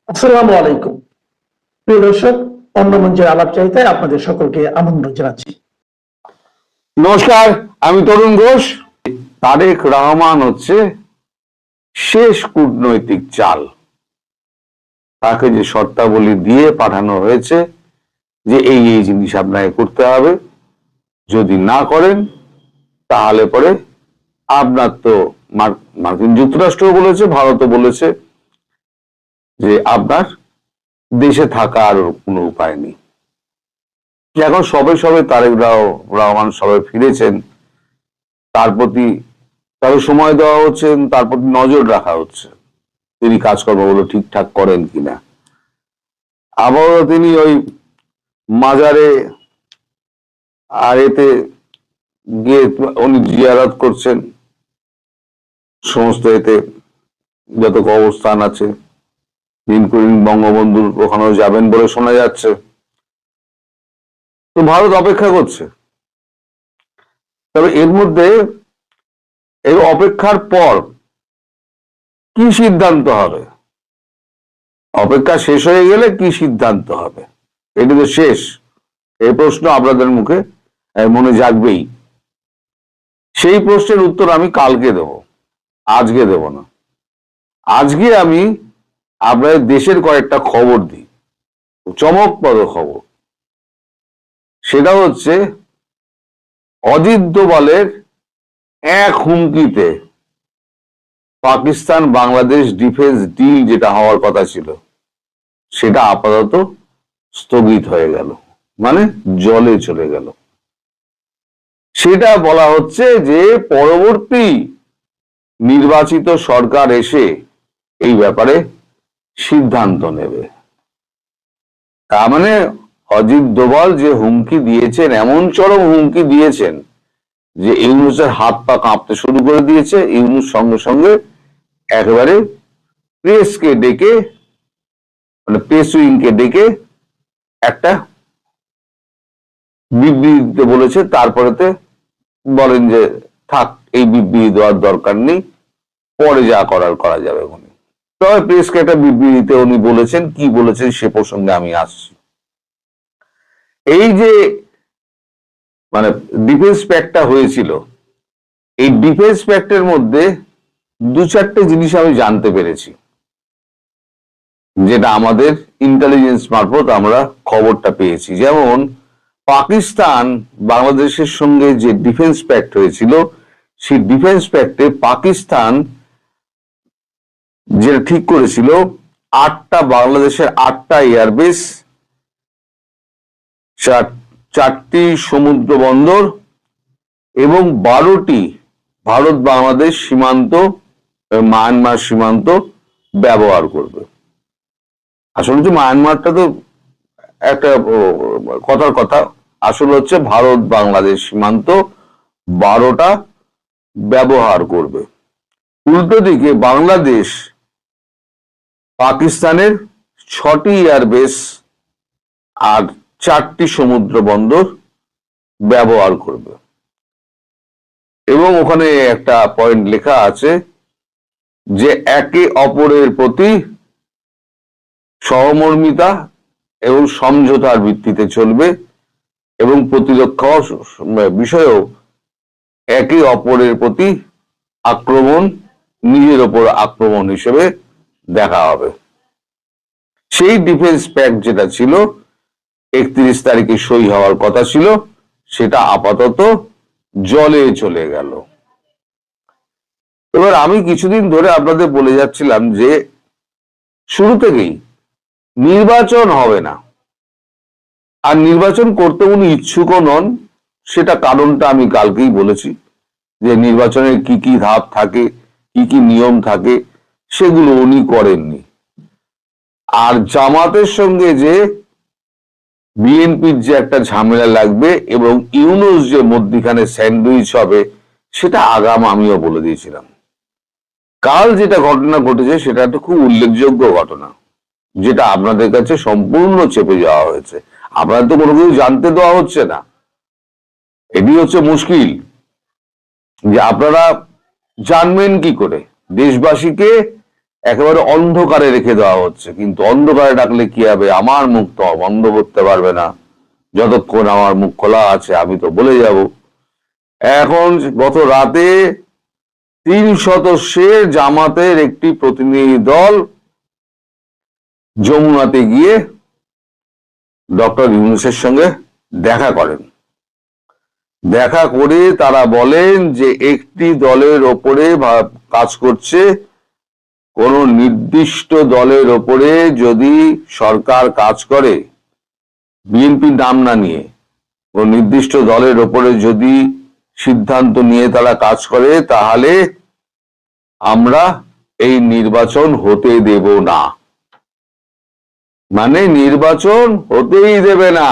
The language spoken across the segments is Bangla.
আসসালামু আলাইকুম। প্রিয় দর্শক, অন্য মঞ্চের আলাপ চাইতায় আপনাদের সকলকে আমন্ত্রণ জানাচ্ছি। নমস্কার, আমি তরুণ ঘোষ। তারেক রহমান হচ্ছে শেষ কূটনৈতিক চাল। তাকে যে শর্তাবলী দিয়ে পাঠানো হয়েছে যে এই এই জিনিস আপনাকে করতে হবে, যদি না করেন তাহলে পরে আপনার তো মার্কিন যুক্তরাষ্ট্র বলেছে, ভারতও বলেছে যে আপনার দেশে থাকার কোনো উপায় নেই। এখন সবে সবে তারেক রহমান সবে ফিরেছেন, তার প্রতি তাকে সময় দেওয়া হচ্ছে, তার প্রতি নজর রাখা হচ্ছে তিনি কাজকর্মগুলো ঠিকঠাক করেন কিনা। আবারও তিনি ওই মাজারে আর এতে গিয়ে উনি জিয়ারত করছেন, সমস্ত এতে যত কবরস্থান আছে, ইনক্লুডিং বঙ্গবন্ধুর ওখানেও যাবেন বলে শোনা যাচ্ছে। তো ভারত অপেক্ষা করছে, তবে এর মধ্যে এই অপেক্ষার পর কি সিদ্ধান্ত হবে, অপেক্ষা শেষ হয়ে গেলে কি সিদ্ধান্ত হবে, এটি তো শেষ। এই প্রশ্ন আপনাদের মুখে মনে জাগবেই। সেই প্রশ্নের উত্তর আমি কালকে দেব, আজকে দেব না। আজকে আমি আপনাদের দেশের কয়েকটা খবর দিই, চমকপ্রদ খবর। সেটা হচ্ছে অজিত দোভালের এক হুমকিতে পাকিস্তান বাংলাদেশ ডিফেন্স ডিল যেটা হওয়ার কথা ছিল সেটা আপাতত স্থগিত হয়ে গেল, মানে জলে চলে গেল। সেটা বলা হচ্ছে যে পরবর্তী নির্বাচিত সরকার এসে এই ব্যাপারে সিদ্ধান্ত নেবে। তার মানে অজিত দোভাল যে হুমকি দিয়েছেন, এমন চরম হুমকি দিয়েছেন যে ইউনূসের হাত পা কাঁপতে শুরু করে দিয়েছে। ইউনূস সঙ্গে সঙ্গে একেবারে প্রেসকে ডেকে, মানে প্রেস উইংকে ডেকে একটা বিবৃতি দিতে বলেছে। তারপরেতে বলেন যে থাক, এই বিবৃতি দেওয়ার দরকার নেই, পরে যা করার করা যাবে। উনি তবে প্রেসকে একটা বিবৃতিতে উনি বলেছেন, কি বলেছেন সে প্রসঙ্গে আমি আসছি। এই যে মানে ডিফেন্স প্যাক্টটা হয়েছিল, এই ডিফেন্স প্যাক্টের মধ্যে দু চারটে জিনিস আমি জানতে পেরেছি, যেটা আমাদের ইন্টেলিজেন্স মারফত আমরা খবরটা পেয়েছি। যেমন পাকিস্তান বাংলাদেশের সঙ্গে যে ডিফেন্স প্যাক্ট হয়েছিল, সেই ডিফেন্স প্যাক্টে পাকিস্তান যেটা ঠিক করেছিল, বাংলাদেশের 8টা এয়ারবেস, 4টি সমুদ্র বন্দর এবং 12টি ভারত বাংলাদেশ সীমান্ত, মায়ানমার সীমান্ত ব্যবহার করবে। আসলে যে মায়ানমারটা তো একটা কথার কথা, আসলে হচ্ছে ভারত বাংলাদেশ সীমান্ত 12টা ব্যবহার করবে। উল্টো দিকে বাংলাদেশ পাকিস্তানের 6টি এয়ারবেস আর 4টি সমুদ্র বন্দর ব্যবহার করবে। এবং ওখানে একটা পয়েন্ট লেখা আছে যে একে অপরের প্রতি সহমর্মিতা এবং সমঝোতার ভিত্তিতে চলবে এবং প্রতিরক্ষা বিষয়েও একে অপরের প্রতি আক্রমণ নিজের ওপর আক্রমণ হিসেবে দেখা হবে। সেই ডিফেন্স প্যাক্ট যেটা ছিল 31 তারিখে সই হওয়ার কথা ছিল, সেটা আপাতত জলে চলে গেল। এবার আমি কিছুদিন ধরে আপনাদের বলে যাচ্ছিলাম যে শুরু থেকেই নির্বাচন হবে না, আর নির্বাচন করতে উনি ইচ্ছুকও নন। সেটা কারণটা আমি কালকেই বলেছি, যে নির্বাচনের কি কি ধাপ থাকে, কি কি নিয়ম থাকে, সেগুলো উনি করেননি। আর জামাতের সঙ্গে যে বিএনপির যে একটা ঝামেলা লাগবে এবং ইউনূস যে মধ্যিখানে স্যান্ডউইচ হবে, সেটা আগাম আমিও বলে দিয়েছিলাম। কাল যেটা ঘটনা ঘটেছে সেটা একটা খুব উল্লেখযোগ্য ঘটনা, যেটা আপনাদের কাছে সম্পূর্ণ চেপে যাওয়া হয়েছে। আপনাদের তো কোনো কিছু জানতে দেওয়া হচ্ছে না, এটি হচ্ছে মুশকিল, যে আপনারা জানবেন কি করে। দেশবাসীকে একেবারে অন্ধকারে রেখে দেওয়া হচ্ছে। কিন্তু অন্ধকারে ডাকলে কি হবে? আমার মুখ তো বন্ধ করতে পারবে না, যতক্ষণ আমার মুখ খোলা আছে আমি তো বলে যাব। এখন গত রাতে 3 সদস্যের জামাতের একটি প্রতিনিধি দল যমুনাতে গিয়ে ডক্টর ইউনূসের সঙ্গে দেখা করেন। দেখা করে তারা বলেন যে একটি দলের ওপরে কাজ করছে, কোন নির্দিষ্ট দলের ওপরে যদি সরকার কাজ করে, বিএনপির নাম না নিয়ে কোন নির্দিষ্ট দলের ওপরে যদি সিদ্ধান্ত নিয়ে তারা কাজ করে, তাহলে আমরা এই নির্বাচন হতে দেব না। মানে নির্বাচন হতেই দেবে না।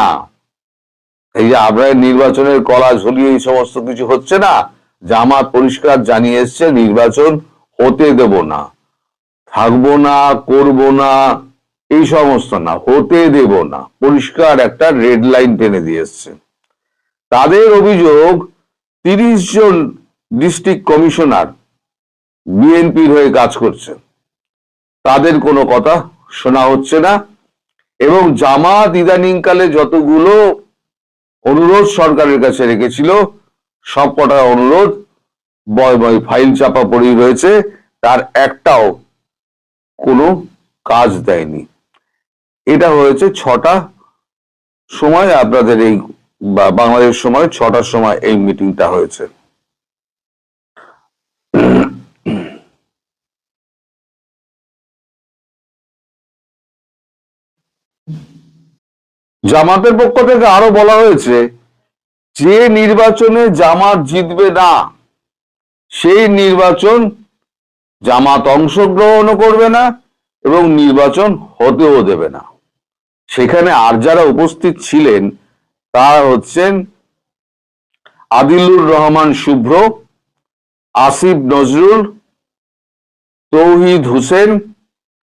এই যে আমরা নির্বাচনের কলা ঝুলিয়ে এই সমস্ত কিছু হচ্ছে না, জামাত পরিষ্কার জানিয়ে এসছে নির্বাচন হতে দেব না, থাকবো না, করব না, এই সমস্ত না, হতে দেব না, পরিষ্কার একটা রেড লাইন টেনে দিয়ে এসছে। তাদের অভিযোগ 30 জন ডিস্ট্রিক্ট কমিশনার বিএনপির হয়ে কাজ করছে, তাদের কোনো কথা শোনা হচ্ছে না। এবং জামাত ইদানিংকালে যতগুলো অনুরোধ সরকারের কাছে রেখেছিল, সব কটা অনুরোধ ফাইল চাপা পড়েই রয়েছে, তার একটাও কোনো কাজ দেয়নি। এটা হয়েছে 6টা সময়, আপনাদের এই বাংলাদেশ সময় 6টার সময় এই মিটিংটা হয়েছে। জামাতের পক্ষ থেকে আরো বলা হয়েছে যে নির্বাচনে জামাত জিতবে না, সেই নির্বাচন জামাত অংশগ্রহণও করবে না এবং নির্বাচন হতেও দেবে না। সেখানে আর যারা উপস্থিত ছিলেন তারা হচ্ছেন আদিলুর রহমান শুভ্র, আসিফ নজরুল, তৌহিদ হোসেন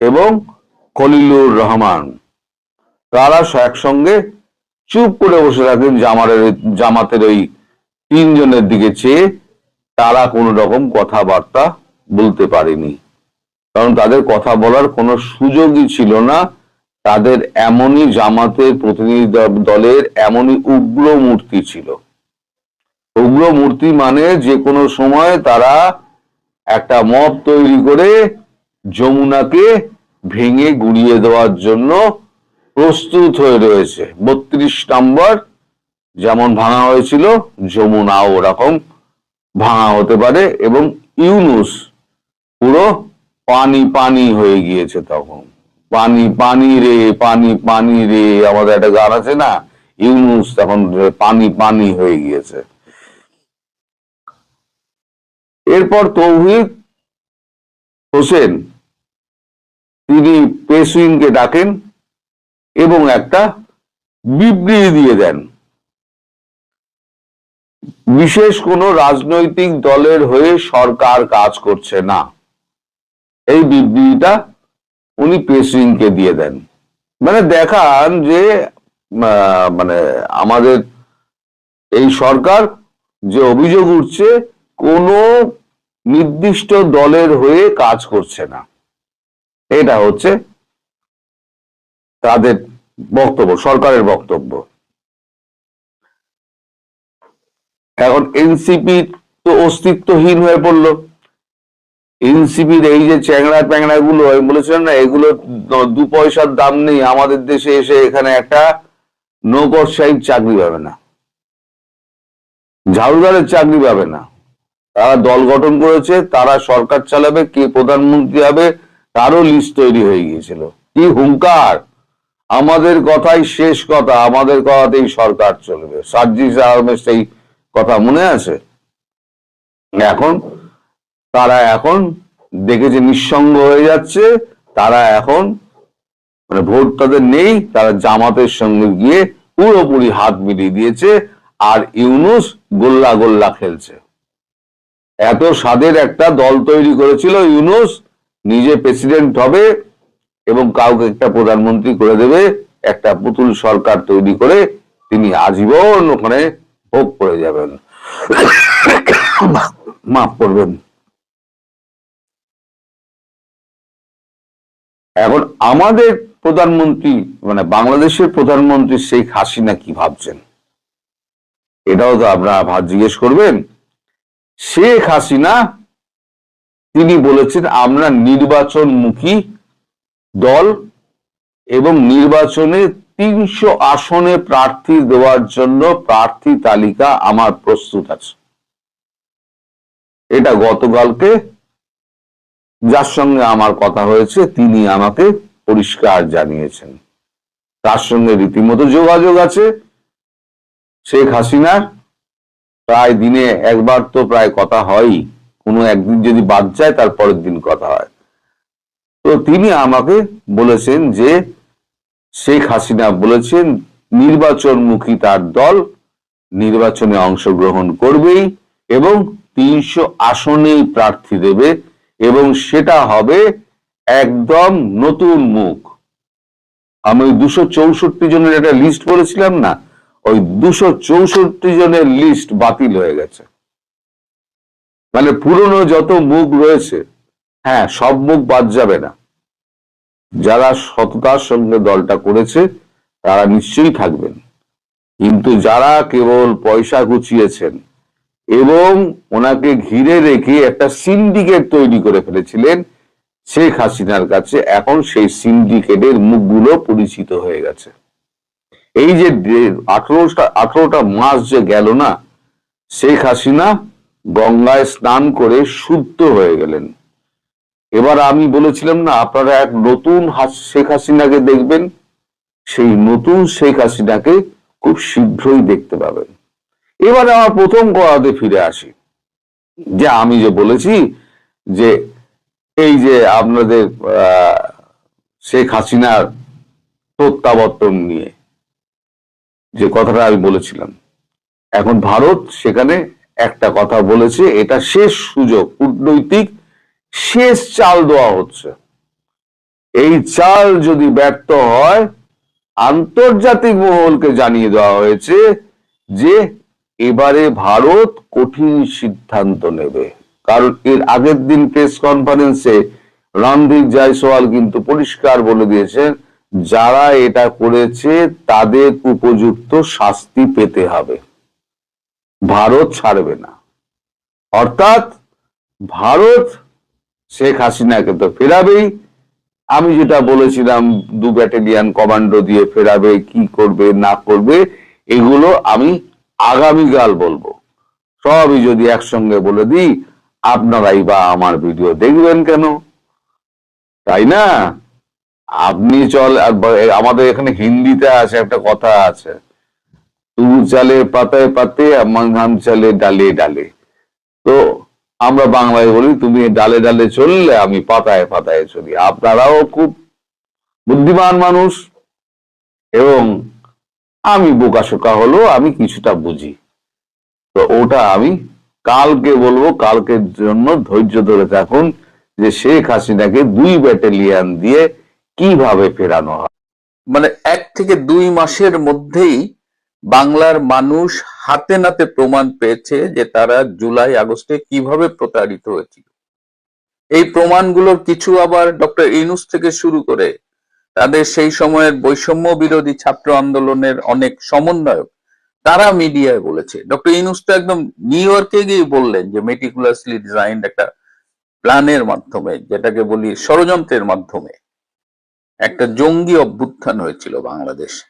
এবং খলিলুর রহমান। তারা একসঙ্গে চুপ করে বসে থাকেন জামাতের ওই 3 জনের দিকে চেয়ে। তারা কোনো রকম কথাবার্তা বলতে পারেনি, কারণ তাদের কথা বলার কোনো সুযোগই ছিল না। তাদের এমনই জামাতের প্রতিনিধি দলের এমনই উগ্র মূর্তি ছিল। উগ্র মূর্তি মানে যে কোনো সময় তারা একটা মব তৈরি করে যমুনাকে ভেঙে গুড়িয়ে দেওয়ার জন্য প্রস্তুত হয়ে রয়েছে। 32 নম্বর যেমন ভাঙা হয়েছিল, যমুনাও ওরকম ভাঙা হতে পারে। এবং ইউনূস পুরো পানি পানি হয়ে গিয়েছে তখন। পানি পানি রে, পানি পানি রে, আমাদের একটা গান আছে না, ইউনূস তখন পানি পানি হয়ে গিয়েছে। এরপর তৌহিদ হোসেন তিনি প্রেস উইংকে ডাকেন এবং একটা বিবৃতি দিয়ে দেন, বিশেষ কোনো রাজনৈতিক দলের হয়ে সরকার কাজ করছে না। এই বিবৃতিটা উনি প্রেস উইংকে দিয়ে দেন, মানে দেখান যে মানে আমাদের এই সরকার যে অভিযোগ উঠছে কোনো নির্দিষ্ট দলের হয়ে কাজ করছে না। এটা হচ্ছে তাদের বক্তব্য, সরকারের বক্তব্য। এখন এনসিপি তো অস্তিত্বহীন হয়ে পড়ল। এনসিপির এই যে চ্যাংড়া প্যাংড়া গুলো, আমি বলেছিলাম না, এগুলো 2 পয়সার দাম নেই। আমাদের দেশে এসে এখানে একটা নৌকরশাহীর চাকরি পাবে না, ঝাড়ুদারের চাকরি পাবে না। তারা দল গঠন করেছে, তারা সরকার চালাবে, কে প্রধানমন্ত্রী হবে তারও লিস্ট তৈরি হয়ে গিয়েছিল। কি হুঙ্কার, আমাদের কথাই শেষ কথা, আমাদের কথাতেই সরকার চলবে। সার্জিস আহমেদ সেই কথা মনে আছে? এখন তারা এখন দেখেছে নিঃসঙ্গ হয়ে যাচ্ছে, তারা এখন মানে ভোট তাদের নেই, তারা জামাতের সঙ্গে গিয়ে পুরোপুরি হাত মিলিয়ে দিয়েছে। আর ইউনূস গোল্লা গোল্লা খেলছে। এত স্বাদের একটা দল তৈরি করেছিল ইউনূস, নিজে প্রেসিডেন্ট হবে এবং কাউকে একটা প্রধানমন্ত্রী করে দেবে, একটা পুতুল সরকার তৈরি করে তিনি আজীবন ওখানে ভোগ করে যাবেন। মাফ করবেন। এখন আমাদের প্রধানমন্ত্রী মানে বাংলাদেশের প্রধানমন্ত্রী শেখ হাসিনা কি ভাবছেন, এটাও তো আপনারা জিজ্ঞেস করবেন। শেখ হাসিনা তিনি বলেছেন আমরা নির্বাচনমুখী দল এবং নির্বাচনে 300 আসনে প্রার্থী দেওয়ার জন্য প্রার্থী তালিকা আমার প্রস্তুত আছে। এটা গতকালকে যার সঙ্গে আমার কথা হয়েছে তিনি আমাকে পরিষ্কার জানিয়েছেন। তার সঙ্গে রীতিমতো যোগাযোগ আছে শেখ হাসিনার, প্রায় দিনে একবার তো প্রায় কথা হয়ই, কোনো একদিন যদি বাদ যায় তার পরের দিন কথা হয়। তো তিনি আমাকে বলেছেন যে শেখ হাসিনা বলেছেন নির্বাচনমুখী তার দল নির্বাচনে অংশগ্রহণ করবেই এবং 300 আসনেই প্রার্থী দেবে এবং সেটা হবে একদম নতুন মুখ। আমি 264 জনের একটা লিস্ট বলেছিলাম না, ওই 264 জনের লিস্ট বাতিল হয়ে গেছে। মানে পুরনো যত মুখ রয়েছে, হ্যাঁ সব মুখ বাদ যাবে না, যারা সততার সঙ্গে দলটা করেছে তারা নিশ্চয়ই থাকবেন, কিন্তু যারা কেবল পয়সা গুছিয়েছেন এবং ওনাকে ঘিরে রেখে একটা সিন্ডিকেট তৈরি করে ফেলেছিলেন শেখ হাসিনার কাছে, এখন সেই সিন্ডিকেটের মুখগুলো পরিচিত হয়ে গেছে। এই যে 18টা মাস যে গেল না, শেখ হাসিনা গঙ্গায় স্নান করে শুদ্ধ হয়ে গেলেন। এবার আমি বলেছিলাম না আপনারা এক নতুন শেখ হাসিনাকে দেখবেন, সেই নতুন শেখ হাসিনাকে খুব শীঘ্রই দেখতে পাবেন। এবার আমার প্রথম কথাতে ফিরে আসি, যে আমি যে বলেছি যে এই যে আপনাদের শেখ হাসিনার প্রত্যাবর্তন নিয়ে যে কথাটা আমি বলেছিলাম, এখন ভারত সেখানে একটা কথা বলেছে, এটা শেষ সুযোগ, কূটনৈতিক শেষ চাল দেওয়া হচ্ছে। এই চাল যদি ব্যর্থ হয়, আন্তর্জাতিক মহলকে জানিয়ে দেওয়া হয়েছে যে এবারে ভারত কঠিন সিদ্ধান্ত নেবে। কারণ এর আগের দিন প্রেস কনফারেন্সে রণধীর জয়সওয়াল কিন্তু পরিষ্কার বলে দিয়েছেন যারা এটা করেছে তাদের উপযুক্ত শাস্তি পেতে হবে, ভারত ছাড়বে না। অর্থাৎ ভারত শেখ হাসিনাকে তো ফেরাবেই, আমি যেটা বলেছিলাম 2 ব্যাটালিয়ন কমান্ডো দিয়ে ফেরাবে, কি করবে না করবে এগুলো আমি আগামীকাল বলবো। সবই যদি একসঙ্গে বলে দিই আপনারাই বা আমার ভিডিও দেখবেন কেন, তাই না? আপনি আমাদের এখানে হিন্দিতে আছে একটা কথা আছে, তু চালে পাতায় পাতে ধান চালে ডালে ডালে। তো আমরা বাংলায় বলি তুমি ডালে ডালে চললে আমি পাতায় পাতায় চলি। আপনারাও খুব বুদ্ধিমান মানুষ এবং আমি বোকাশোকা হলেও আমি কিছুটা বুঝি, তো ওটা আমি কালকে বলবো। কালকের জন্য ধৈর্য ধরে থাকুন যে শেখ হাসিনাকে 2 ব্যাটালিয়ন দিয়ে কিভাবে ফেরানো হয়। মানে 1 থেকে 2 মাসের মধ্যেই বাংলার মানুষ হাতে নাতে প্রমাণ পেয়েছে যে তারা জুলাই আগস্টে কিভাবে প্রতারিত হয়েছিল। এই প্রমাণগুলোর কিছু আবার ডক্টর ইউনূস থেকে শুরু করে তাদের সেই সময়ের বৈষম্য বিরোধী ছাত্র আন্দোলনের অনেক সমন্বয়ক তারা মিডিয়ায় বলেছে। ডক্টর ইউনূস তো একদম নিউ ইয়র্কে গিয়ে বললেন যে মেটিকুলাসলি ডিজাইনড একটা প্ল্যানের মাধ্যমে, যেটাকে বলি ষড়যন্ত্রের মাধ্যমে একটা জঙ্গি অভ্যুত্থান হয়েছিল বাংলাদেশে।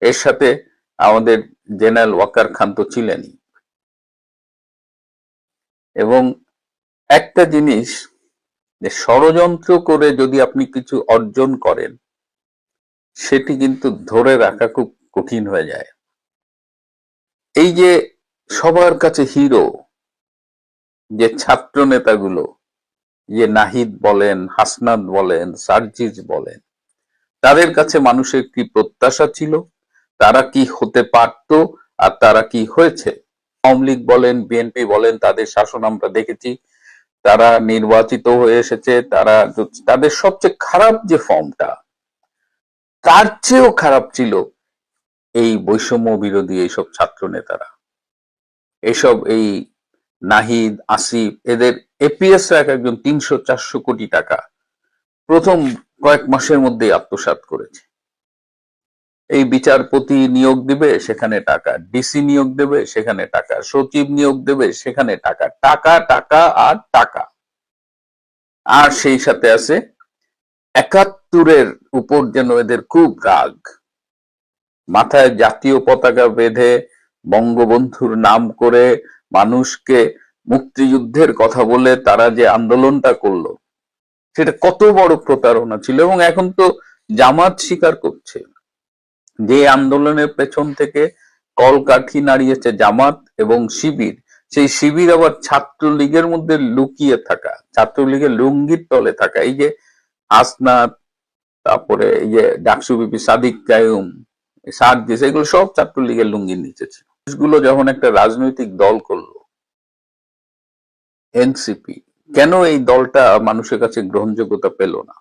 এর সাথে আমাদের জেনারেল ওয়াকার খান তো ছিলেনই। এবং একটা জিনিস, যে ষড়যন্ত্র করে যদি আপনি কিছু অর্জন করেন সেটি কিন্তু ধরে রাখা খুব কঠিন হয়ে যায়। এই যে সবার কাছে হিরো যে ছাত্র নেতাগুলো, যে নাহিদ বলেন, হাসনাত বলেন, সার্জিস বলেন, তাদের কাছে মানুষের কি প্রত্যাশা ছিল, তারা কি হতে পারত আর তারা কি হয়েছে। আওয়ামী লীগ বলেন, বিএনপি বলেন, তাদের শাসন আমরা দেখেছি, তারা নির্বাচিত হয়ে এসেছে, তাদের সবচেয়ে খারাপ যে ফর্মটা তার চেয়েও খারাপ ছিল এই বৈষম্য বিরোধী এইসব ছাত্র নেতারা। এসব এই নাহিদ, আসিফ, এদের এপিএস এক একজন 300-400 কোটি টাকা প্রথম কয়েক মাসের মধ্যেই আত্মসাৎ করেছে। এই বিচারপতি নিয়োগ দিবে, সেখানে টাকা, ডিসি নিয়োগ দেবে, সেখানে টাকা, সচিব নিয়োগ দেবে, সেখানে টাকা, টাকা টাকা আর টাকা। আর সেই সাথে আছে ৭১-এর উপর যেন এদের খুব রাগ, মাথায় জাতীয় পতাকা বেঁধে বঙ্গবন্ধুর নাম করে মানুষকে মুক্তিযুদ্ধের কথা বলে তারা যে আন্দোলনটা করলো, সেটা কত বড় প্রতারণা ছিল। এবং এখন তো জামাত স্বীকার করছে যে আন্দোলনের পেছন থেকে কলকাঠি নাড়িয়েছে জামাত এবং শিবির। সেই শিবির আবার ছাত্রলীগের মধ্যে লুকিয়ে থাকা, ছাত্রলীগের লুঙ্গির তলে থাকা, এই যে হাসনাত, তারপরে এই যে ডাকসু বিপি সাদিক কায়ুম, সার্জিস, এগুলো সব ছাত্রলীগের লুঙ্গির নিচে ছিল। গুলো যখন একটা রাজনৈতিক দল করলো এনসিপি, কেন এই দলটা মানুষের কাছে গ্রহণযোগ্যতা পেল না?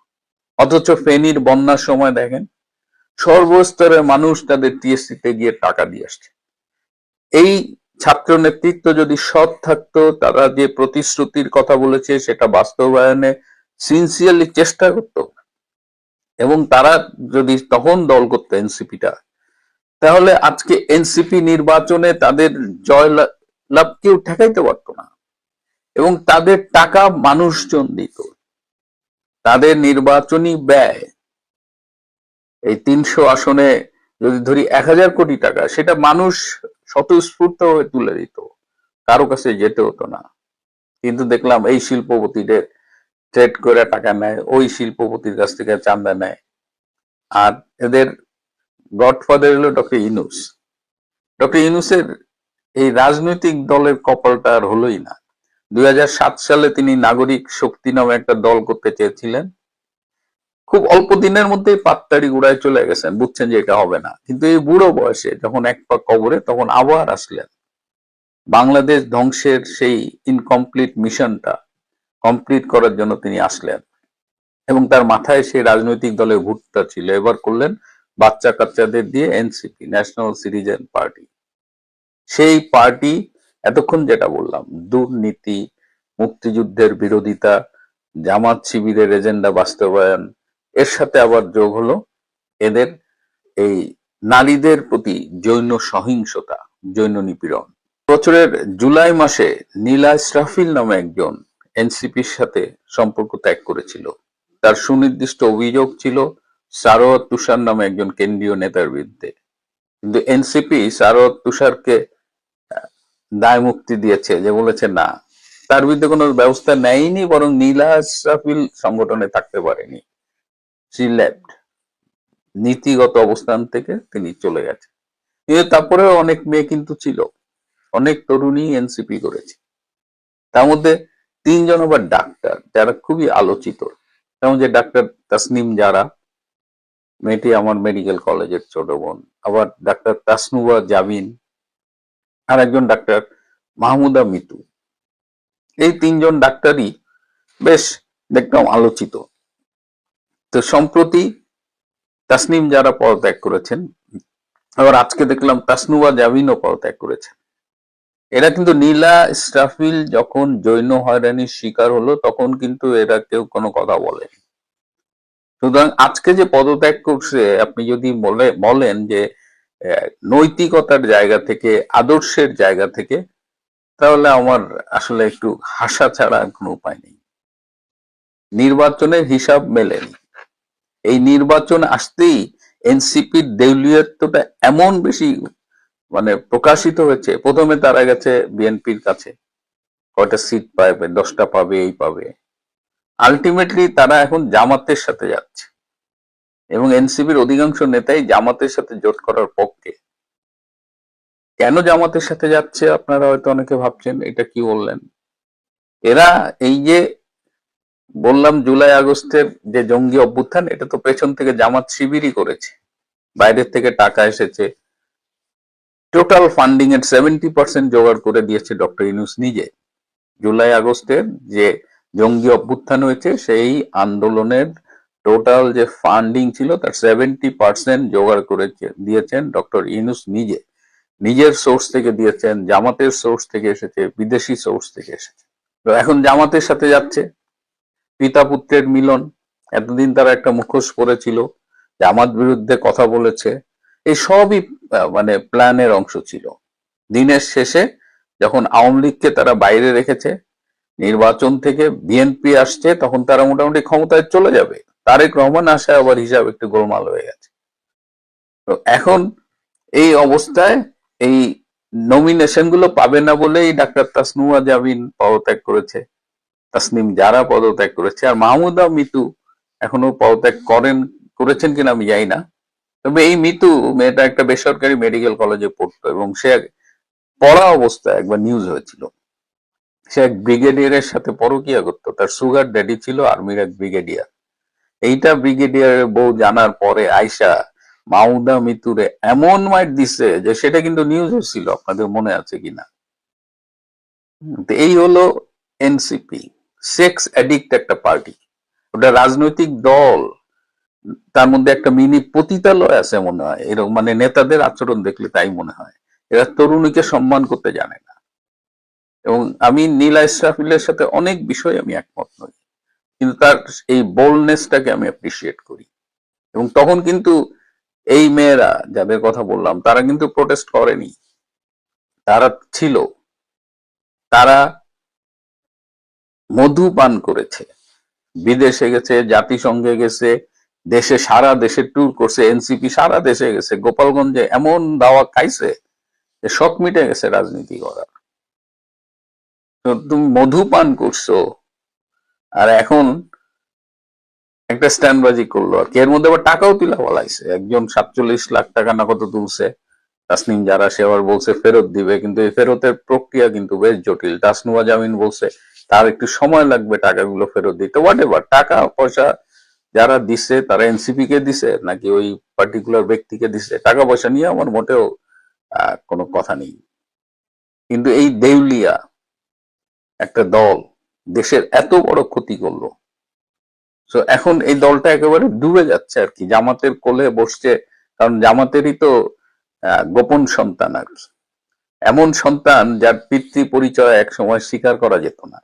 অথচ ফেনীর বন্যার সময় দেখেন সর্বস্তরের মানুষ তাদের টিএসসিতে গিয়ে টাকা দিয়ে আসছে। এই ছাত্র নেতৃত্ব যদি সৎ থাকতো, তারা যে প্রতিশ্রুতির কথা বলেছে সেটা বাস্তবায়নে সিনসিয়ারলি চেষ্টা করত, এবং তারা যদি তখন দল করতো এনসিপিটা, তাহলে আজকে এনসিপি নির্বাচনে তাদের জয় লাভ কেউ ঠেকাইতে পারতো না। এবং তাদের টাকা মানুষজন দিত, তাদের নির্বাচনী ব্যয় এই ৩০০ আসনে যদি ধরি ১,০০০ কোটি টাকা, সেটা মানুষ স্বতঃস্ফূর্ত হয়ে তুলে দিত, কারো কাছে যেতে হতো না। কিন্তু দেখলাম এই শিল্পপতিদের ট্রেড করে টাকা নেয়, ওই শিল্পপতির কাছ থেকে চাঁদা নেয়। আর এদের গডফাদার হলো ডক্টর ইউনূস। ডক্টর ইউনূসের এই রাজনৈতিক দলের কপালটা আর হলোই না। ২০০৭ সালে তিনি নাগরিক শক্তি নামে একটা দল করতে চেয়েছিলেন, খুব অল্প দিনের মধ্যেই পাত্তাড়ি গুড়ায় চলে গেছেন, বুঝছেন যে এটা হবে না। কিন্তু এই বুড়ো বয়সে যখন এক পা কবরে, তখন আবার আসলেন বাংলাদেশ ধ্বংসের সেই ইনকমপ্লিট মিশনটা কমপ্লিট করার জন্য তিনি আসলেন। এবং তার মাথায় সেই রাজনৈতিক দলের ভুটটা ছিল। এবার করলেন বাচ্চা কাচ্চাদের দিয়ে এনসিপি, ন্যাশনাল সিটিজেন পার্টি। সেই পার্টি এতক্ষণ যেটা বললাম, দুর্নীতি, মুক্তিযুদ্ধের বিরোধিতা, জামাত শিবিরের এজেন্ডা বাস্তবায়ন, এর সাথে আবার যোগ হলো এদের এই নারীদের প্রতি যৌন সহিংসতা, যৌন নিপীড়ন। বছরের জুলাই মাসে নীলা ইসরাফিল নামে একজন এনসিপির সাথে সম্পর্ক ত্যাগ করেছিল। তার সুনির্দিষ্ট অভিযোগ ছিল সারোয়ার তুষার নামে একজন কেন্দ্রীয় নেতার বিরুদ্ধে। কিন্তু এনসিপি সারোয়ার তুষারকে দায় মুক্তি দিয়েছে, যে বলেছে না, তার বিরুদ্ধে কোনো ব্যবস্থা নেয়নি, বরং নীলা ইসরাফিল সংগঠনে থাকতে পারেনি, she left, নীতিগত অবস্থান থেকে তিনি চলে গেছে। কিন্তু তারপরেও অনেক মেয়ে কিন্তু ছিল, অনেক তরুণী এনসিপি করেছে। তার মধ্যে ৩ জন আবার ডাক্তার, যারা খুবই আলোচিত। যেমন যে ডাক্তার তাসনিম জারা, মেয়েটি আমার মেডিকেল কলেজের ছোট বোন, আবার ডাক্তার তাসনুবা জাবিন, আর একজন ডাক্তার মাহমুদা মিতু। এই ৩ জন ডাক্তারই বেশ দেখলাম আলোচিত। তো সম্প্রতি তাসনিম যারা পদত্যাগ করেছেন, আবার আজকে দেখলাম তাসনুবা জাবিনও পদত্যাগ করেছেন। এরা কিন্তু নীলা ইসরাফিল যখন যৌন হয়রানির শিকার হলো, তখন কিন্তু এরা কেউ কোনো কথা বলেনি। সুতরাং আজকে যে পদত্যাগ করছে, আপনি যদি বলেন যে নৈতিকতার জায়গা থেকে, আদর্শের জায়গা থেকে, তাহলে আমার আসলে একটু হাসা ছাড়া কোনো উপায় নেই। নির্বাচনের হিসাব মেলেনি। এই নির্বাচন আসতেই এনসিপির দেউলিয়ত্বটা এমন বেশি প্রকাশিত হয়েছে। প্রথমে তারা গেছে বিএনপির কাছে, কয়টা সিট পাবে, 10টা পাবে, এই পাবে। আলটিমেটলি তারা এখন জামাতের সাথে যাচ্ছে, এবং এনসিপির অধিকাংশ নেতাই জামাতের সাথে জোট করার পক্ষে। কেন জামাতের সাথে যাচ্ছে আপনারা হয়তো অনেকে ভাবছেন এটা কি বললেন। এরা এই যে বললাম জুলাই আগস্টের যে জঙ্গি অভ্যুত্থান, এটা তো পেছন থেকে জামাত শিবিরই করেছে, বাইরের থেকে টাকা এসেছে। টোটাল ফান্ডিং এর 70% জোগাড় করে দিয়েছে ডক্টর ইউনূস নিজে। জুলাই আগস্টের যে জঙ্গি অভ্যুত্থান হয়েছে, সেই আন্দোলনের টোটাল যে ফান্ডিং ছিল তার 70% জোগাড় করে দিয়েছেন ডক্টর ইউনূস নিজে। নিজের সোর্স থেকে দিয়েছেন, জামাতের সোর্স থেকে এসেছে, বিদেশি সোর্স থেকে এসেছে। তো এখন জামাতের সাথে যাচ্ছে, পিতা পুত্রের মিলন। এতদিন তারা একটা মুখোশ পরেছিল, জামাত বিরুদ্ধে কথা বলেছে, এই সবই মানে প্ল্যানের অংশ ছিল। দিনের শেষে যখন আওয়ামী লীগকে তারা বাইরে রেখেছে, নির্বাচন থেকে বিএনপি আসছে, তখন তারা মোটামুটি ক্ষমতায় চলে যাবে। তারেক রহমান আসায় আবার হিসাব একটু গোলমাল হয়ে গেছে। তো এখন এই অবস্থায় এই নমিনেশন গুলো পাবে না বলেই ডাক্তার তাসনুয়া জামিন পদত্যাগ করেছে, তাসনিম যারা পদত্যাগ করেছে, আর মাহমুদা মিতু এখনো পদত্যাগ করেছেন কিনা আমি জানি না। তবে এই মিতু মেয়েটা একটা বেসরকারি মেডিকেল কলেজে পড়তো এবং সে পড়া অবস্থায় একবার নিউজ হয়েছিল সে এক ব্রিগেডিয়ারের সাথে পরকিয়া করতো। তার সুগার ড্যাডি ছিল আর্মির এক ব্রিগেডিয়ার। এইটা ব্রিগেডিয়ারের বউ জানার পরে আয়সা মাউদা মিতুরে এমন মাইট দিছে যে সেটা কিন্তু নিউজ হয়েছিল, আপনাদের মনে আছে কিনা। তো এই হলো এনসিপি, সেক্স অ্যাডিক্ট একটা পার্টি, ওটা রাজনৈতিক দল, তার মধ্যে একটা মিনি পতিতালয় আছে মনে হয়, এরকম মানে নেতাদের আচরণ দেখলে তাই মনে হয়। এরা তরুণীকে সম্মান করতে জানে না। এবং আমি নীলা ইসরাফিলের সাথে অনেক বিষয় আমি একমত নই, কিন্তু তার এই বোল্ডনেসটাকে আমি অ্যাপ্রিসিয়েট করি। এবং তখন কিন্তু এই মেয়েরা যাদের কথা বললাম তারা কিন্তু প্রোটেস্ট করেনি, তারা ছিল, তারা মধু পান করেছে, বিদেশে গেছে, জাতিসংঘে গেছে, দেশে সারা দেশে ট্যুর করছে, এনসিপি সারা দেশে গেছে, গোপালগঞ্জে এমন দাওয়া খাইছে যে শখ মিটে গেছে রাজনীতি করার। তো তুমি মধু পান করছো আর এখন একটা স্ট্যান্ডবাজি করলো, আর কি এর মধ্যে আবার টাকাও তুলা বলাইছে। একজন 47 লাখ টাকা না কত তুলছে, তাসনিম যারা, সে আবার বলছে ফেরত দিবে, কিন্তু এই ফেরতের প্রক্রিয়া কিন্তু বেশ জটিল। তাসনুয়া জামিন বলছে তার একটু সময় লাগবে টাকাগুলো ফেরত দিতে। হোয়াট এভার, টাকা পয়সা যারা দিছে তারা এনসিপি কে দিছে নাকি ওই পার্টিকুলার ব্যক্তিকে দিছে, টাকা পয়সা নিয়ে আমার মোটেও কোনো কথা নেই। কিন্তু এই দেউলিয়া একটা দল দেশের এত বড় ক্ষতি করলো, তো এখন এই দলটা একেবারে ডুবে যাচ্ছে আর কি, জামাতের কোলে বসছে। কারণ জামাতেরই তো গোপন সন্তান আর কি, এমন সন্তান যার পিতৃ পরিচয় এক সময় স্বীকার করা যেত না,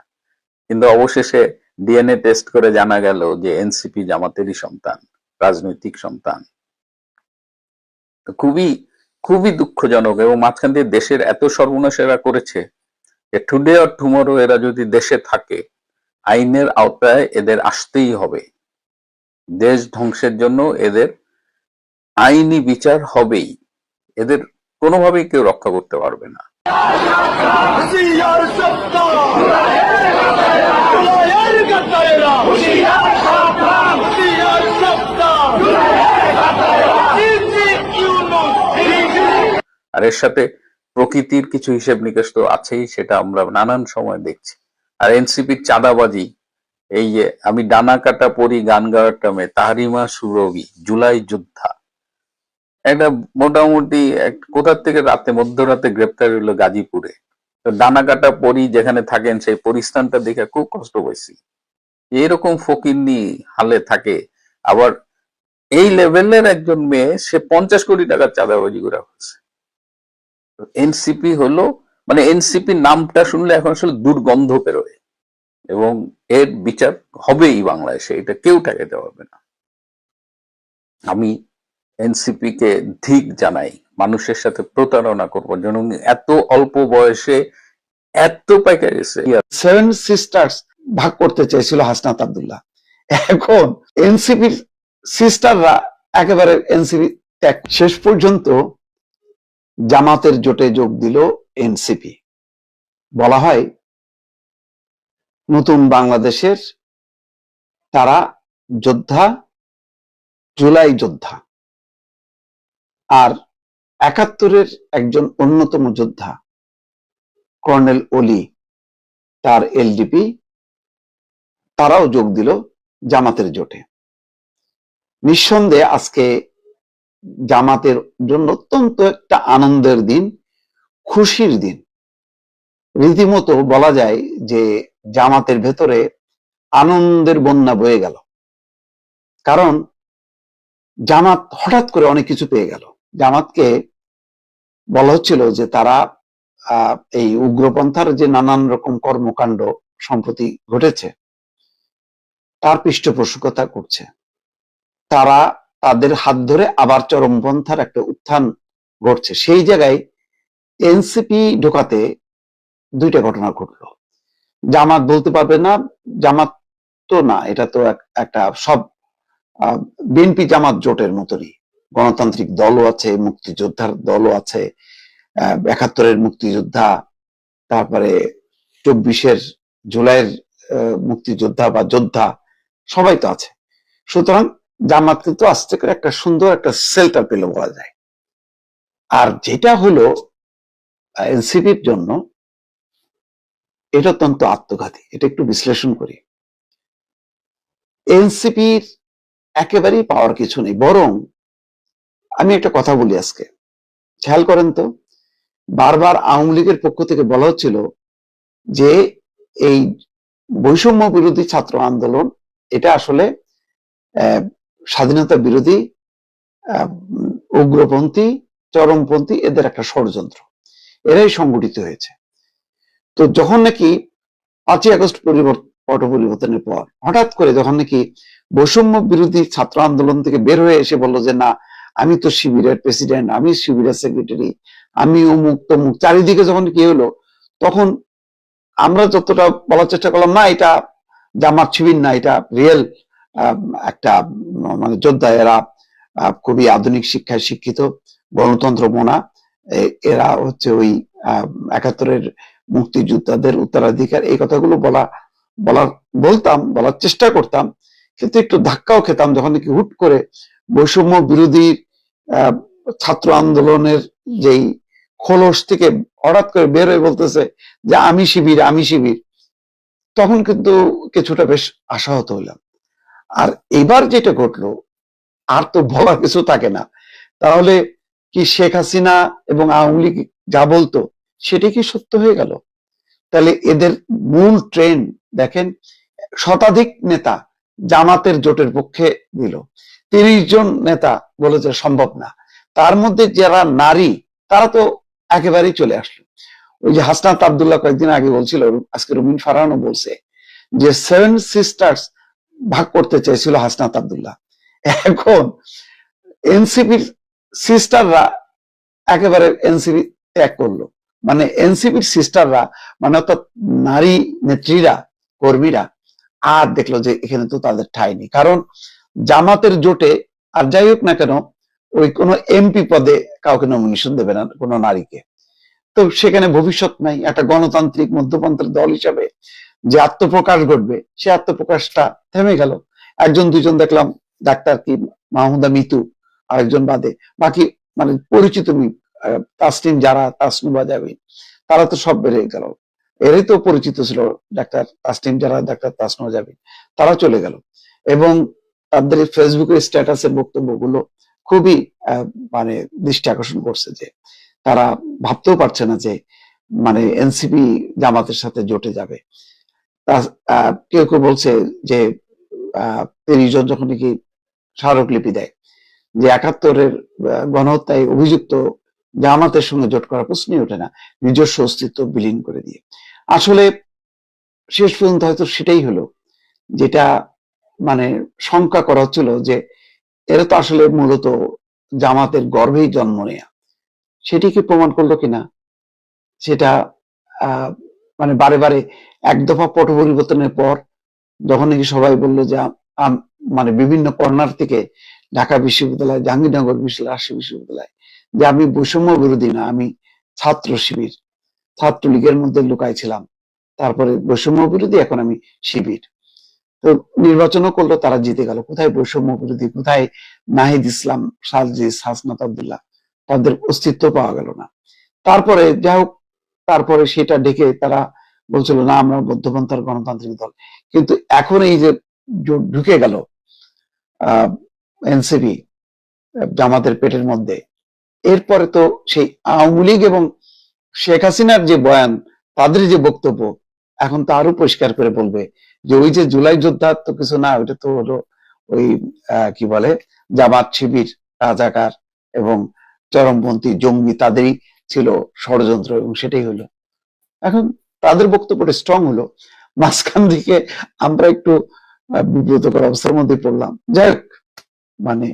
কিন্তু অবশেষে ডিএনএ টেস্ট করে জানা গেল যে এনসিপি জামাতেরই সন্তান, রাজনৈতিক সন্তান। তো খুবই খুবই দুঃখজনক। এবং মাঝখান দিয়ে দেশের এত সর্বনাশ এরা করেছে যে টুডে অর টুমরো এরা যদি দেশে থাকে, আইনের আওতায় এদের আসতেই হবে। দেশ ধ্বংসের জন্য এদের আইনি বিচার হবেই, এদের কোনোভাবেই কেউ রক্ষা করতে পারবে না। আর এর সাথে প্রকৃতির কিছু হিসেব নিকেশ তো আছেই, সেটা আমরা নানান সময় দেখছি। আর এনসিপির চাঁদাবাজি, এই যে আমি ডানা কাটা পরি গান গাওয়ার টামে, তাহরিমা সুরভি, জুলাই যোদ্ধা, একটা মোটামুটি কোথার থেকে রাতে মধ্যরাতে গ্রেপ্তার হইলো গাজীপুরে। তো ডানা কাটা পরি যেখানে থাকেন সেই পরিস্থানটা দেখে খুব কষ্ট পাইছি, এরকম ফকিন্নি হালে থাকে। আবার এই লেভেলের একজন মেয়ে, সে 50 কোটি টাকার চাঁদাবাজি করে হচ্ছে। এনসিপি হলো মানে এনসিপি নামটা শুনলে এখন আসলে দুর্গন্ধ বেরোয়, এবং এর বিচার হবেই বাংলাদেশে, এটা কেউ ঠেকাতে পারবে না। আমি এনসিপি কে ধিক জানাই, মানুষের সাথে প্রতারণা করবার জন্য এত অল্প বয়সে এত পাইকা গেছে। 7 সিস্টার্স ভাগ করতে চেয়েছিল হাসনাত আব্দুল্লাহ, এখন এনসিপির সিস্টাররা একেবারে এনসিপি ত্যাগ। শেষ পর্যন্ত জামাতের জোটে যোগ দিল এনসিপি। বলা হয় নতুন বাংলাদেশের তারা যোদ্ধা, জুলাই যোদ্ধা। আর 71-এর একজন অন্যতম যোদ্ধা কর্নেল অলি, তার এলডিপি, তারাও যোগ দিল জামাতের জোটে। নিঃসন্দেহে আজকে জামাতের জন্য অত্যন্ত একটা আনন্দের দিন, খুশির দিন। রীতিমতো বলা যায় যে জামাতের ভেতরে আনন্দের বন্যা বয়ে গেল, কারণ জামাত হঠাৎ করে অনেক কিছু পেয়ে গেল। জামাতকে বলা হচ্ছিল যে তারা এই উগ্রপন্থার যে নানান রকম কর্মকাণ্ড সম্প্রতি ঘটেছে, তার পৃষ্ঠপোষকতা করছে। তারা তাদের হাত ধরে আবার চরমপন্থার একটা উত্থান ঘটছে। সেই জায়গায় এনসিপি ঢোকাতে দুইটা ঘটনা ঘটলো। জামাত বলতে পারবে না, জামাত তো না, এটা তো একটা সব বিএনপি জামাত জোটের মতনই, গণতান্ত্রিক দলও আছে, মুক্তিযোদ্ধার দলও আছে, ৭১-এর মুক্তিযোদ্ধা, তারপরে ২৪-এর জুলাইয়ের মুক্তিযোদ্ধা বা যোদ্ধা, সবাই তো আছে। সুতরাং জামাত কিন্তু আস্তে করে একটা সুন্দর একটা সেল্টার পেল বলা যায়। আর যেটা হলো এনসিপির জন্য, এটা অত্যন্ত আত্মঘাতী। এটা একটু বিশ্লেষণ করি। এনসিপির একেবারেই পাওয়ার কিছু নেই, বরং আমি একটা কথা বলি আজকে, খেয়াল করেন তো, বারবার আওয়ামী লীগের পক্ষ থেকে বলা হচ্ছিল যে এই বৈষম্য বিরোধী ছাত্র আন্দোলন এটা আসলে স্বাধীনতা বিরোধী, উগ্রপন্থী, চরমপন্থী এদের একটা ষড়যন্ত্র, এরাই সংগঠিত হয়েছে। তো যখন নাকি ৫ই আগস্ট পট পরিবর্তনের পর হঠাৎ করে যখন নাকি বৈষম্য বিরোধী ছাত্র আন্দোলন থেকে বের হয়ে এসে বললো যে না, আমি তো শিবিরের প্রেসিডেন্ট, আমি শিবিরের সেক্রেটারি, আমি অমুক তমুক, চারিদিকে যখন কি হলো, তখন আমরা যতটা বলার চেষ্টা করলাম না এটা জামাত শিবির না, এটা রিয়েল একটা মানে যোদ্ধা, এরা খুবই আধুনিক শিক্ষায় শিক্ষিত, গণতন্ত্র মনা, এরা হচ্ছে ওই ৭১-এর মুক্তিযোদ্ধাদের উত্তরাধিকার, এই কথাগুলো বলার চেষ্টা করতাম, কিন্তু একটু ধাক্কাও খেতাম যখন নাকি হুট করে বৈষম্য বিরোধী ছাত্র আন্দোলনের যেই খোলস থেকে হঠাৎ করে বের হয়ে বলতেছে যে আমি শিবির, আমি শিবির, তখন কিন্তু কিছুটা বেশ আশাহত হলাম। আর এবার যেটা ঘটলো, আর তো বলার কিছু থাকে না। তাহলে কি শেখ হাসিনা এবং আওয়ামী লীগ যা বলতো সেটা কি সত্য হয়ে গেল? তাহলে এদের মূল ট্রেন্ড দেখেন, শতাধিক নেতা জামাতের জোটের পক্ষে দিল, ৩০ জন নেতা বলেছে সম্ভব না, তার মধ্যে যারা নারী তারা তো একেবারেই চলে আসলো। ওই যে হাসনাত আব্দুল্লাহ কয়েকদিন আগে বলছিল, আজকে রুমিন ফারহানও বলছে যে 7 সিস্টার্স ভাগ করতে চেয়েছিল হাসনাত আব্দুল্লাহ, এখন এনসিপির সিস্টাররা একেবারে এনসিপি ত্যাগ করলো। মানে এনসিপির সিস্টাররা, মানে অর্থাৎ নারী নেত্রীরা, কর্মীরা আর দেখলো যে এখানে তো তাদের ঠাঁই নেই, কারণ জামাতের জোটে আর যাই হোক না কেন ওই কোনো এমপি পদে কাউকে নমিনেশন দেবে না কোনো নারীকে, তো সেখানে ভবিষ্যৎ নাই। একটা গণতান্ত্রিক মধ্যপন্থার দল হিসাবে যে আত্মপ্রকাশ ঘটবে, সে আত্মপ্রকাশটা থেমে গেল। একজন দুজন দেখলাম, ডাক্তার কি মাহমুদা মিতু আরেকজন বাদে, বাকি মানে পরিচিত তাসনিম যারা, তাসনুবা যাবে, তারা তো সব বেড়ে গেল। এরাই তো পরিচিত ছিল, ডাক্তার তাসনিম যারা, ডাক্তার তাসনুবা যাবে, তারা চলে গেল। এবং তাদের ফেসবুকের স্ট্যাটাসের বক্তব্যগুলো খুবই মানে দৃষ্টি আকর্ষণ করছে, যে তারা ভাবতেও পারছে না যে মানে এনসিপি জামাতের সাথে জোটে যাবে। কেউ কেউ বলছে যে ৩০ জন যখন নাকি স্মারকলিপি দেয় যে ৭১-এর গণহত্যায় অভিযুক্ত জামাতের সঙ্গে জোট করার প্রশ্নই ওঠে না, নিজস্ব অস্তিত্ব বিলীন করে দিয়ে। আসলে শেষ পর্যন্ত হয়তো সেটাই হলো, যেটা মানে শঙ্কা করা হচ্ছিল যে এরা তো আসলে মূলত জামাতের গর্ভেই জন্ম নেয়া, সেটিকে প্রমাণ করলো কিনা সেটা মানে বারে বারে এক দফা পট পরিবর্তনের পর যখন নাকি সবাই বললো যে মানে বিভিন্ন কর্নার থেকে ঢাকা বিশ্ববিদ্যালয়, জাহাঙ্গীরনগর বিশ্ববিদ্যালয়, রাজশাহী বিশ্ববিদ্যালয়, যে আমি বৈষম্য বিরোধী না, আমি ছাত্র শিবির, ছাত্রলীগের মধ্যে লুকাই ছিলাম, তারপরে বৈষম্য বিরোধী, এখন আমি শিবির। তো নির্বাচনও করলো, তারা জিতে গেল। কোথায় বৈষম্য বিরোধী, কোথায় নাহিদ ইসলাম, সাজিদ, হাসনাত আব্দুল্লাহ, তাদের অস্তিত্ব পাওয়া গেল না। তারপরে যাই হোক, তারপরে সেটা ডেকে তারা বলছিল না আমরা মধ্যপন্থার গণতান্ত্রিক দল, কিন্তু এখন এই যে ঢুকে গেল এনসিপি জামাতের পেটের মধ্যে, এরপরে তো সেই আওয়ামী লীগ এবং শেখ হাসিনার যে বয়ান, তাদের যে বক্তব্য, এখন তো আরো পরিষ্কার করে বলবে যে ওই যে জুলাই যোদ্ধা তো কিছু না, ওইটা তো হলো ওই কি বলে জামাত শিবির, রাজাকার এবং চরমপন্থী জঙ্গি, তাদেরই ছিল ষড়যন্ত্র, এবং সেটাই হলো। এখন তাদের বক্তব্যটা স্ট্রং হলো, মাঝখান দিকে আমরা একটু বিব্রতকর অবস্থার মধ্যে পড়লাম। যাই হোক, মানে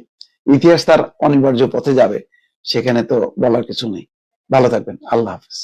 ইতিহাস তার অনিবার্য পথে যাবে, সেখানে তো বলার কিছু নেই। ভালো থাকবেন, আল্লাহ হাফেজ।